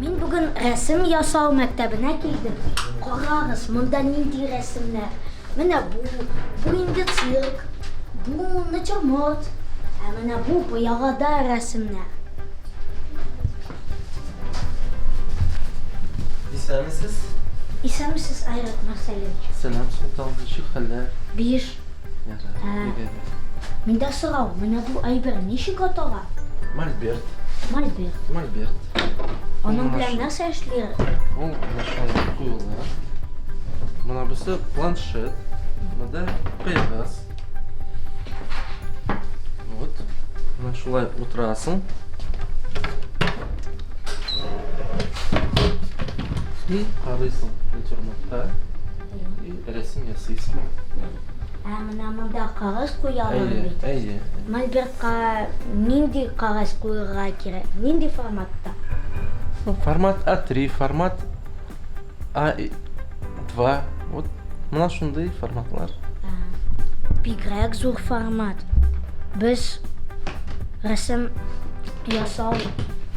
Мен бүгін рәсім ясау мәктәбіне келдім. Қараңыз, мұнда нендей рәсімлер. Міне бұл енді цирк, бұл натюрморт, міне бұл бояғада рәсімлер. İslam'sız? İslam'sız Ayrat Marselinç. Selam Sultan Işık Haller. Bir. Mende sırav, mene bu Ayber nişik otağa? Malbert. Malbert. Onun bilen nasıl işler? Ол нашел кuyular. Мына бұсы планшет. Мында қағаз. Вот. Мына шулай отырасың. И қарайсың натюрмортқа. И рәсім ясайсың. Мына мұнда қағаз қоялар бейді. Әйе. Мольбертқа нендей қағаз қойға керек? Нендей форматта? Формат А3, формат А2. Вот мына шундай форматлар. Бигрәк зур формат. Біз рәсім ясау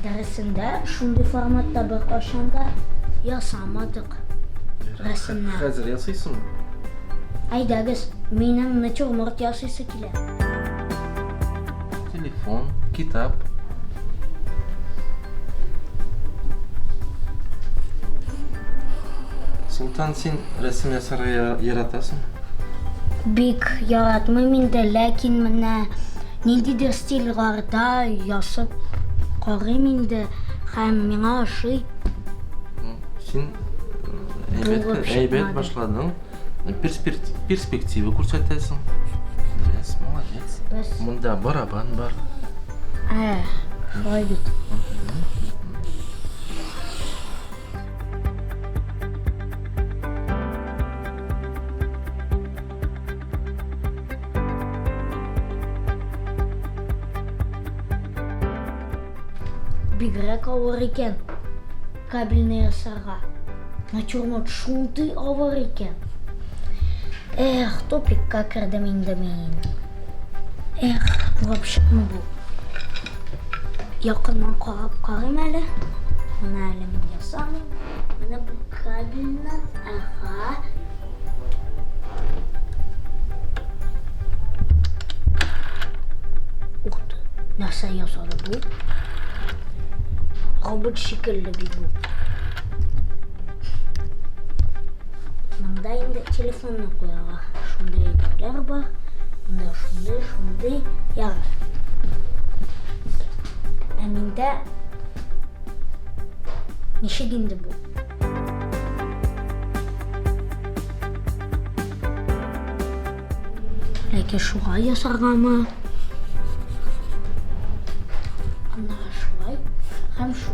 дәрісінде шундай форматта бір қашанда ясамадық рәсімнен. Қазір ясайсың? Айдағыз, менің натюрморт ясайсы келе. Телефон, китап. Султан, сен рәсім ясарға яратасың? Бик яратмаймын да, ләкин міне нендейдер стильғарда ясып қараймын да, һәм миңа ашый. Сен әйбәт башладың, перспектива көрсетесің. Молодец. Мұнда барабан бар. Шулай бит. Бигрәк авыр екен кабельне ясарға. Натюрморт шундай авыр екен. Топикка кірдім енді мен. Бұрап шықмы бұл. Яқыннан қарап қарым әлі. Мұны әлі мен ясамын. Мұны бұл кабельнен әға. Ұқты, нәрсе ясады бұл. Робот şekilli bir bu. Manda indi telefonuna koyalım. Şunday yerler var. Bunda şunday yarar. Minde neşe dindi bu. Lakin şuraya yasargama. Anlara şuraya. Hem şu.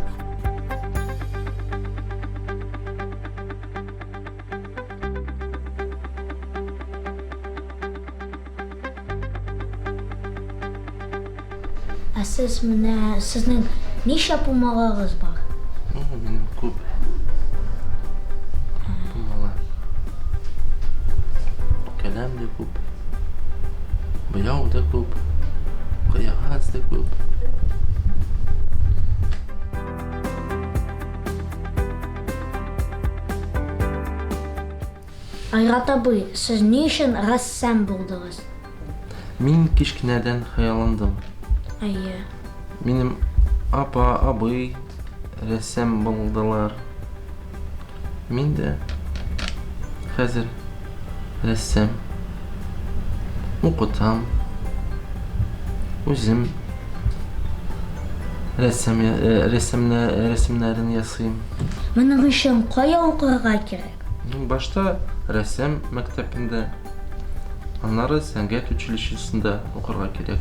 Siz mine, sizin neçə pulmağınız var? Benim көп pulmalar. Kalem de көп. Boyağı da көп. Қағаз da көп. Ayrat abi, siz ne için rəssam buldunuz? Мен кішкенеден xayalandım. Benim abay rəssam buldular. Мен de hazır rəssam. Okutam. Özüm resimlerini yasayım. Mənim üçün qaya oqurğa керек? Başta rəssam məktəbində, onları sənət училищесində oqurğa керек.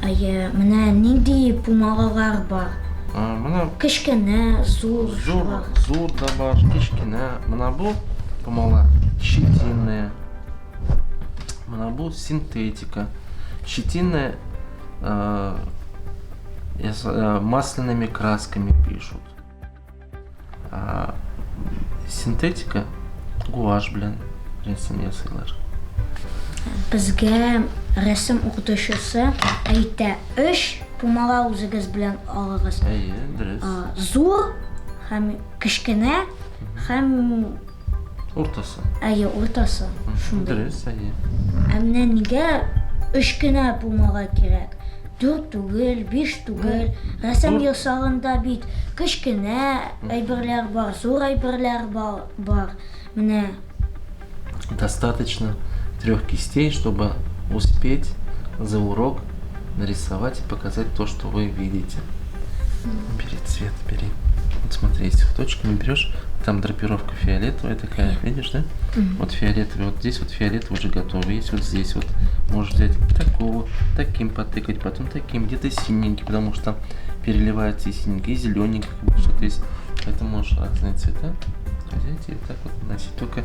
Mənə nendey pulmağlar var? Кішкене, зур да бар, кішкене. Мына бұл помала щетинная. Мына бұл синтетика. Щетинная масляными красками пишут. Синтетика гуаш белән рәсем ясыйлар. Безгә рәсем укытучысы әйтә, 3 пумала үзегез белән алыгыз. Дөрес. Зур һәм кечкенә һәм Уртасы. уртасы. Шундый. Дөрес, Менә нигә 3 кенә пумага кирәк? 4 түгел, 5 түгел. Рәсем ясаганда бит кечкенә әйберләр бар, зур әйберләр бар. Менә Достаточно 3 кистей, чтобы успеть за урок нарисовать и показать то, что вы видите. Бери цвет, бери. Вот смотри, если в точками берешь, там драпировка фиолетовая такая, видишь, да? Вот фиолетовый, вот здесь вот фиолетовый уже готовый, есть вот здесь вот. Можешь взять такого, таким потыкать, потом таким, где-то синенький, потому что там переливается и синенький, и зелененький, как бы что-то есть. Поэтому можешь разные цвета взять и вот так вот наносить. Только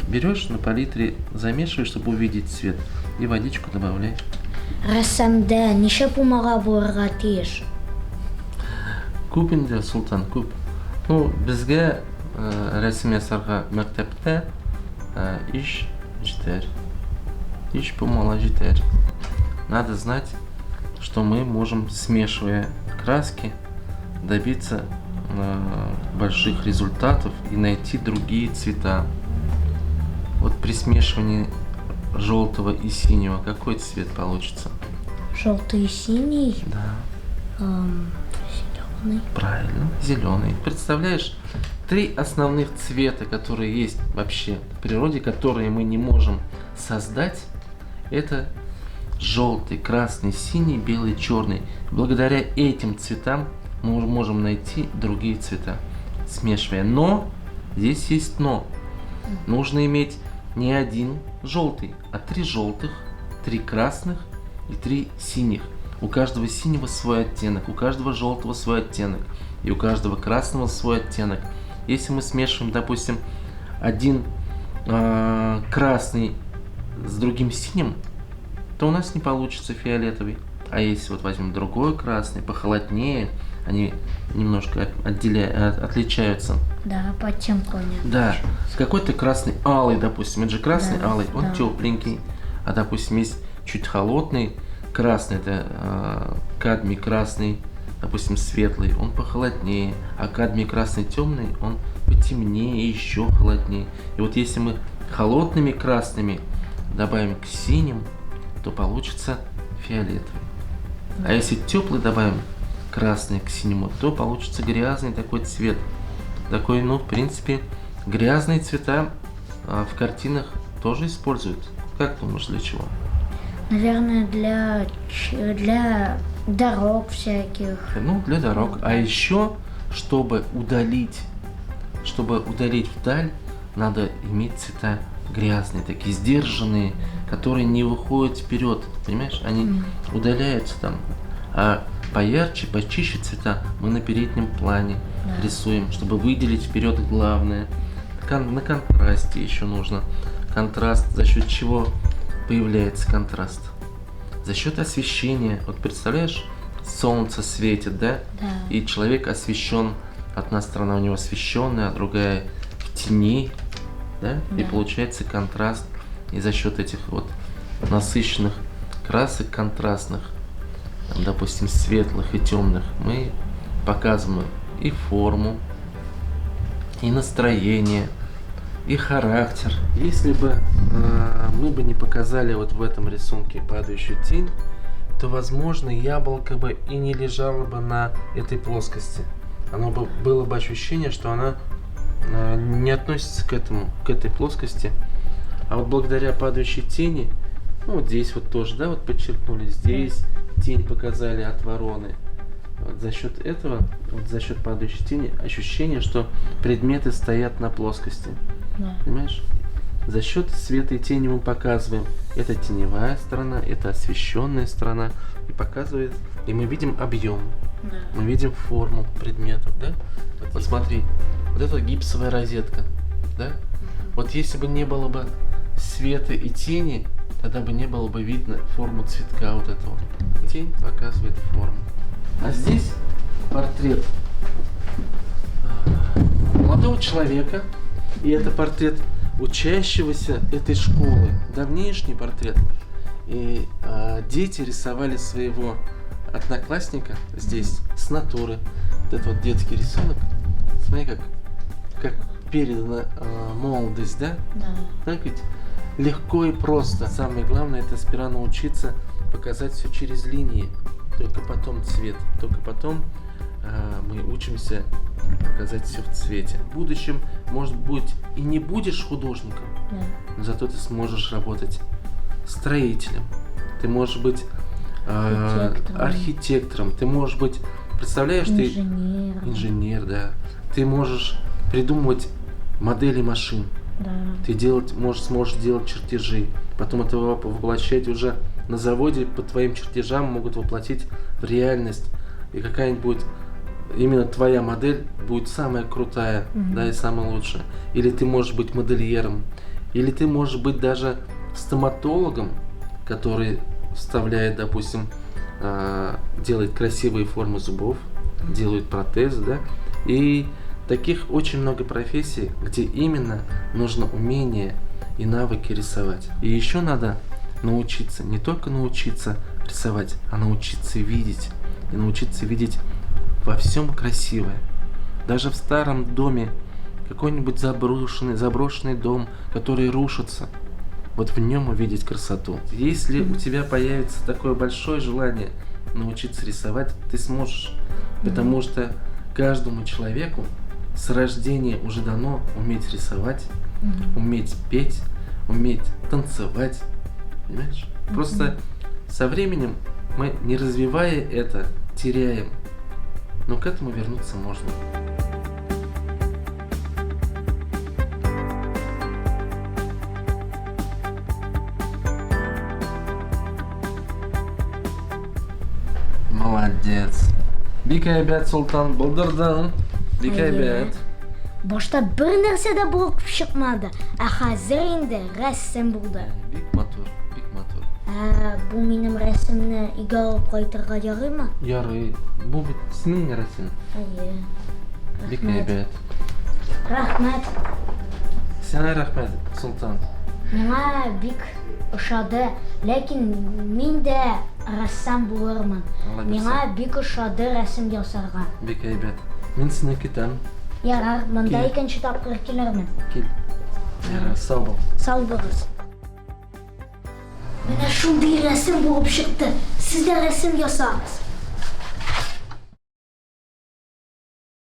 берешь на палитре, замешиваешь, чтобы увидеть цвет, и водичку добавляй. рәсемдә ничә пумага булырга тиеш? Күп инде, Султан, күп. Ну, безгә рәсем ясарга мәктәптә иш җитәр. Иш пумала җитәр. Надо знать, что мы можем, смешивая краски, добиться больших результатов и найти другие цвета. Вот при смешивании желтого и синего какой цвет получится? Желтый и синий. Да. Зеленый. Правильно, зеленый. Представляешь, 3 основных цвета, которые есть вообще в природе, которые мы не можем создать, это желтый, красный, синий, белый, черный. Благодаря этим цветам мы можем найти другие цвета, смешивая. Но здесь есть но. Нужно иметь не один желтый, а 3 желтых, 3 красных и 3 синих. У каждого синего свой оттенок, у каждого желтого свой оттенок, и у каждого красного свой оттенок. Если мы смешиваем, допустим, один красный с другим синим, то у нас не получится фиолетовый. А если вот возьмем другой красный, похолоднее, они немножко отличаются. Да, по оттенку они. Да, какой-то красный алый, допустим, это же красный алый, он тепленький, а допустим есть чуть холодный красный, это кадмий красный, допустим светлый, он похолоднее, а кадмий красный темный, он потемнее и еще холоднее. И вот если мы холодными красными добавим к синим, то получится фиолетовый. А если теплый добавим красный к синему, то получится грязный такой цвет. Такой, ну, в принципе, грязные цвета в картинах тоже используют. Как думаешь, для чего? Наверное, для дорог всяких. Ну, для дорог. А еще, чтобы удалить вдаль, надо иметь цвета грязные, такие сдержанные, которые не выходят вперед. Понимаешь? Они удаляются там. А поярче, почище цвета мы на переднем плане рисуем, чтобы выделить вперед главное. На контрасте еще нужно. Контраст, за счет чего появляется контраст? За счет освещения. Вот представляешь, солнце светит, да? Да. И человек освещен, одна сторона у него освещенная, а другая в тени, да? И получается контраст. И за счет этих вот насыщенных красок контрастных, там, допустим, светлых и темных, мы показываем и форму, и настроение, и характер. Если бы мы бы не показали вот в этом рисунке падающую тень, то, возможно, яблоко бы и не лежало бы на этой плоскости. Оно бы было бы ощущение, что она не относится к этой плоскости. А вот благодаря падающей тени, ну вот здесь вот тоже, да, вот подчеркнули, здесь тень показали от вороны. Вот за счет этого, вот за счет падающей тени, ощущение, что предметы стоят на плоскости. Да. Понимаешь? За счет света и тени мы показываем, это теневая сторона, это освещенная сторона, и показывает, и мы видим объем, мы видим форму предметов, да? Вот смотри, вот это гипсовая розетка, да? Вот если бы не было бы света и тени, тогда бы не было бы видно форму цветка вот этого. Тень показывает форму. А здесь портрет молодого человека, и это портрет учащегося этой школы, давнейшний портрет. И дети рисовали своего одноклассника здесь с натуры. Вот этот вот детский рисунок. Смотри, как передана молодость, да? Да. Так ведь легко и просто. Самое главное это сперва научиться показать все через линии. Только потом цвет. Только потом мы учимся показать все в цвете. В будущем, может быть, и не будешь художником, Да. но зато ты сможешь работать строителем. Ты можешь быть архитектором. Ты можешь быть, представляешь, Инженер. ты инженер, да. Ты можешь придумывать модели машин. Да. Ты сможешь делать чертежи. Потом это воплощать уже на заводе по твоим чертежам могут воплотить в реальность. И какая-нибудь именно твоя модель будет самая крутая, да, и самая лучшая. Или ты можешь быть модельером, или ты можешь быть даже стоматологом, который вставляет, допустим, делает красивые формы зубов, делает протезы, да. И таких очень много профессий, где именно нужно умение и навыки рисовать. И еще надо научиться, не только научиться рисовать, а научиться видеть. И научиться видеть во всем красивое. Даже в старом доме, какой-нибудь заброшенный дом, который рушится, вот в нем увидеть красоту. Если у тебя появится такое большое желание научиться рисовать, ты сможешь. Потому что каждому человеку с рождения уже дано уметь рисовать, уметь петь, уметь танцевать. Понимаешь? Просто со временем мы, не развивая это, теряем. Но к этому вернуться можно. Молодец. Бик әйбәт, Султан, булдырдың. Бик әйбәт. Башта бер нәрсә дә булып чыкмады. Ә хәзер инде рәссам булды. Бик матур, бик матур. Бу минем рәсемне өйгә алып кайтырга ярыймы? Ярый. Бу бит синең рәсем. Әйе. Бик әйбәт. Рәхмәт. Сиңа рәхмәт, Султан. Миңа бик ошады, ләкин мин дә рәссам булырмын. Алла Миңа бик ошады рәсем ясарга. Бик әйбәт. Мин сине көтәм. Ярар, монда Кил. икенче тапкыр килермен. Кил. Ярый, сау бул. Сау булыгыз. Менә шундый рәсем булып чыкты. Сез дә рәсем ясагыз.